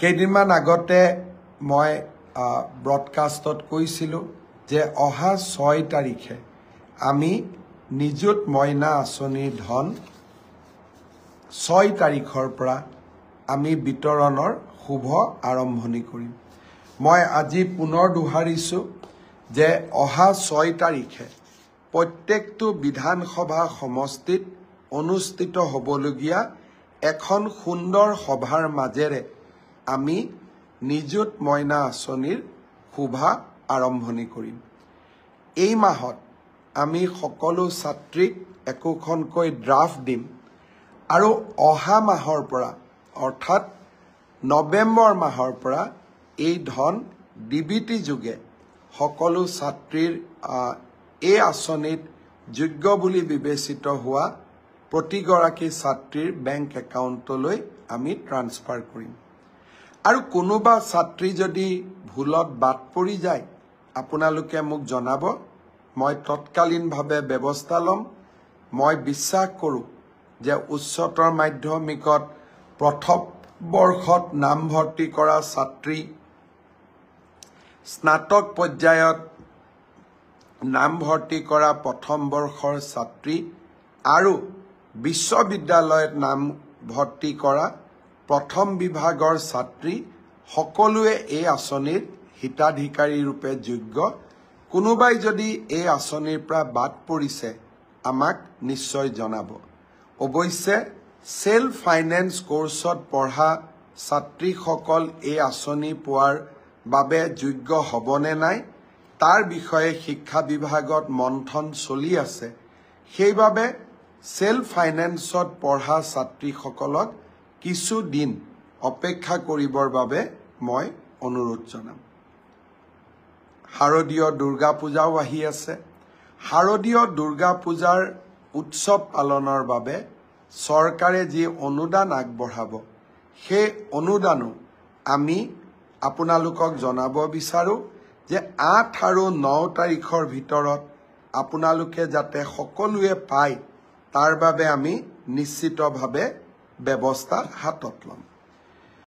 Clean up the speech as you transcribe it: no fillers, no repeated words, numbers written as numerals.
কেইদিনমান আগতে মই ব্ৰডকাষ্টত কৈছিলোঁ যে অহা 6 তাৰিখে আমি নিযুত মইনা আঁচনিৰ ধন 6 তাৰিখৰ পৰা আমি বিতৰণৰ শুভ আৰম্ভণি কৰিম। মই আজি পুনৰ দোহাৰিছোঁ যে অহা 6 তাৰিখে প্ৰত্যেকটো বিধানসভা সমষ্টিত অনুষ্ঠিত হ'বলগীয়া এখন সুন্দৰ সভাৰ মাজেৰে আমি নিযুত মইনা আঁচনিৰ শুভা আৰম্ভণি কৰিম। এই মাহত আমি সকলো ছাত্ৰীক একোখনকৈ ড্ৰাফ্ট দিম আৰু অহা মাহৰ পৰা অৰ্থাৎ নৱেম্বৰ মাহৰ পৰা এই ধন ডিবিটি যোগে সকলো ছাত্ৰীৰ এই আঁচনিত যোগ্য বুলি বিবেচিত হোৱা প্ৰতিগৰাকী ছাত্ৰীৰ বেংক একাউণ্টলৈ আমি ট্ৰান্সফাৰ কৰিম। আৰু কোনোবা ছাত্ৰী যদি ভুলত বাদ পৰি যায় আপোনালোকে মোক জনাব, মই তৎকালীনভাৱে ব্যৱস্থা ল'ম। মই বিশ্বাস কৰোঁ যে উচ্চতৰ মাধ্যমিকত প্ৰথম বৰ্ষত নামভৰ্তি কৰা ছাত্ৰী, স্নাতক পৰ্যায়ত নামভৰ্তি কৰা প্ৰথম বৰ্ষৰ ছাত্ৰী আৰু বিশ্ববিদ্যালয়ত নামভৰ্তি কৰা প্ৰথম বিভাগৰ ছাত্ৰী সকলোৱে এই আঁচনিৰ হিতাধিকাৰী ৰূপে যোগ্য। কোনোবাই যদি এই আঁচনিৰ পৰা বাদ পৰিছে আমাক নিশ্চয় জনাব। অৱশ্যে সেল্ফ ফাইনেন্স কোৰ্চত পঢ়া ছাত্ৰীসকল এই আঁচনি পোৱাৰ বাবে যোগ্য হ'বনে নাই তাৰ বিষয়ে শিক্ষা বিভাগত মন্থন চলি আছে। সেইবাবে সেল্ফ ফাইনেন্সত পঢ়া ছাত্ৰীসকলক কিছু দিন অপেক্ষা কৰিবৰ বাবে মই অনুৰোধ জনাম। শাৰদীয় দুৰ্গা পূজাও আহি আছে। শাৰদীয় দুৰ্গা পূজাৰ উৎসৱ পালনৰ বাবে চৰকাৰে যি অনুদান আগবঢ়াব সেই অনুদানো আমি আপোনালোকক জনাব বিচাৰোঁ যে 8 আৰু 9 তাৰিখৰ ভিতৰত আপোনালোকে যাতে সকলোৱে পায় তাৰ বাবে আমি নিশ্চিতভাৱে ব্যৱস্থা হাতত ল'ম।